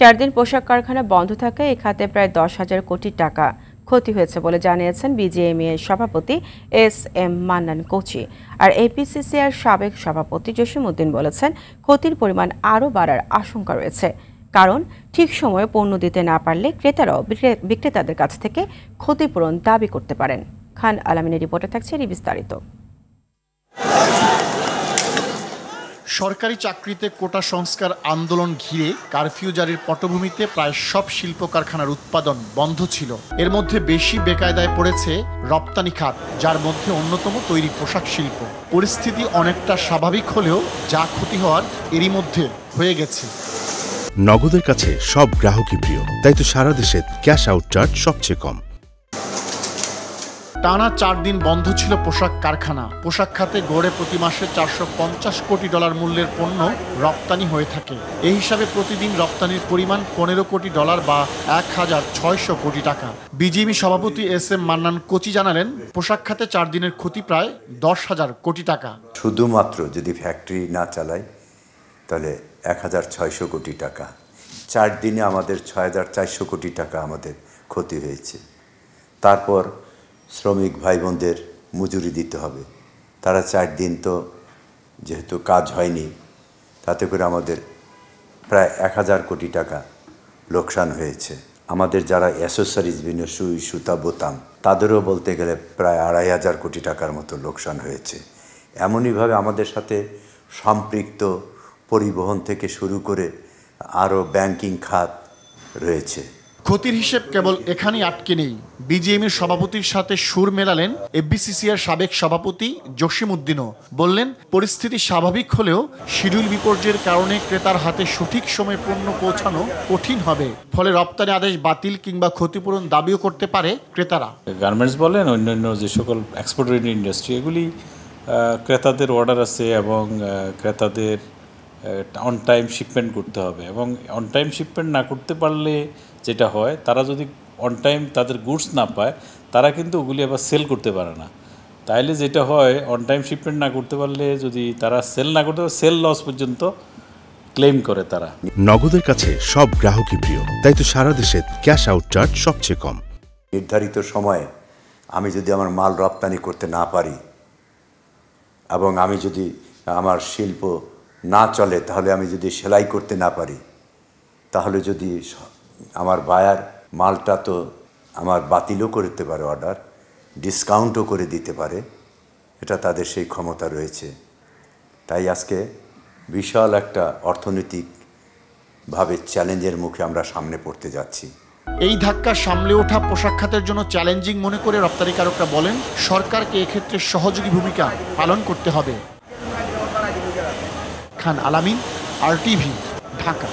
4 দিন পোশাক কারখানা বন্ধ থাকায় এই খাতে প্রায় 10,000 কোটি টাকা ক্ষতি হয়েছে বলে জানিয়েছেন বিজিএমইএর সভাপতি এস.এম. মান্নান কোচি। আর এপিসিসিআর সাবেক সভাপতি জসিমউদ্দিন বলেছেন, ক্ষতির পরিমাণ আরও বাড়ার আশঙ্কা রয়েছে। কারণ ঠিক সময়ে পণ্য দিতে না পারলে ক্রেতারাও বিক্রেতাদের কাছ থেকে ক্ষতিপূরণ দাবি করতে পারেন। খান আলামিনের রিপোর্টে থাকছে বিস্তারিত। সরকারি চাকরিতে কোটা সংস্কার আন্দোলন ঘিরে কারফিউ জারির পটভূমিতে প্রায় সব শিল্প কারখানার উৎপাদন বন্ধ ছিল। এর মধ্যে বেশি বেকায়দায় পড়েছে রপ্তানি খাত, যার মধ্যে অন্যতম তৈরি পোশাক শিল্প। পরিস্থিতি অনেকটা স্বাভাবিক হলেও যা ক্ষতি হওয়ার এরই মধ্যে হয়ে গেছে। নগদের কাছে সব গ্রাহকই প্রিয়, তাই তো সারা দেশে ক্যাশ আউট চার্জ সবচেয়ে কম। টানা 4 দিন বন্ধ ছিল পোশাক কারখানা। পোশাক খাতে গড়ে প্রতি মাসে $450 কোটি মূল্যের পণ্য রপ্তানি হয়ে থাকে। এই হিসাবে প্রতিদিন রপ্তানির পরিমাণ $15 কোটি বা 1,600 কোটি টাকা। বিজিএমই সভাপতি এস.এম. মান্নান কোচি জানালেন, পোশাক খাতে 4 দিনের ক্ষতি প্রায় 10,000 কোটি টাকা। শুধুমাত্র যদি ফ্যাক্টরি না চালাই তাহলে 1,600 কোটি টাকা। 4 দিনে আমাদের 6,400 কোটি টাকা আমাদের ক্ষতি হয়েছে। তারপর শ্রমিক ভাই বোনদের মজুরি দিতে হবে। তারা 4 দিন তো যেহেতু কাজ হয়নি, তাতে করে আমাদের প্রায় 1,000 কোটি টাকা লোকসান হয়েছে। আমাদের যারা অ্যাসেসরিজ বিভিন্ন সুই সুতা বোতাম, তাদেরও বলতে গেলে প্রায় 2,500 কোটি টাকার মতো লোকসান হয়েছে। এমনইভাবে আমাদের সাথে সম্পৃক্ত পরিবহন থেকে শুরু করে আরও ব্যাংকিং খাত রয়েছে। ক্ষতির হিসেব কেবল এখানেই আটকে নেই। বিজিএমইর সভাপতির সাথে সুর মেলালেন এফবিসিসিআর সাবেক সভাপতি জসিমউদ্দিনও। বললেন, পরিস্থিতি স্বাভাবিক হলেও শিডিউল বিপর্যয়ের কারণে ক্রেতার হাতে সঠিক সময়ে পণ্য পৌঁছানো কঠিন হবে। ফলে রপ্তানি আদেশ বাতিল কিংবা ক্ষতিপূরণ দাবিও করতে পারে ক্রেতারা। গার্মেন্টস বলেন, অন্যান্য যে সকল এক্সপোর্ট ইন্ডাস্ট্রি, এগুলি ক্রেতাদের অর্ডার আছে এবং ক্রেতাদের অন টাইম শিপমেন্ট করতে হবে। এবং অন টাইম শিপমেন্ট না করতে পারলে যেটা হয়, তারা যদি অন টাইম তাদের গুডস না পায়, তারা কিন্তু ওগুলি আবার সেল করতে পারে না। তাইলে যেটা হয়, অন টাইম শিপমেন্ট না করতে পারলে যদি তারা সেল না করতে পারে, সেল লস পর্যন্ত ক্লেম করে তারা। নগদের কাছে সব গ্রাহকই প্রিয়, তাই তো সারা দেশে ক্যাশ আউট চার্জ সবচেয়ে কম। নির্ধারিত সময়ে আমি যদি আমার মাল রপ্তানি করতে না পারি এবং আমি যদি আমার শিল্প না চলে, তাহলে আমি যদি সেলাই করতে না পারি, তাহলে যদি আমার বায়ার মালটা তো আমার বাতিলও করতে পারে, অর্ডার ডিসকাউন্টও করে দিতে পারে। এটা তাদের সেই ক্ষমতা রয়েছে। তাই আজকে বিশাল একটা অর্থনৈতিকভাবে চ্যালেঞ্জের মুখে আমরা সামনে পড়তে যাচ্ছি। এই ধাক্কা সামলে ওঠা পোশাক খাতের জন্য চ্যালেঞ্জিং মনে করে রপ্তানিকারকরা বলেন, সরকারকে এক্ষেত্রে সহযোগী ভূমিকা পালন করতে হবে। খান আলামিন, RTV, ঢাকা।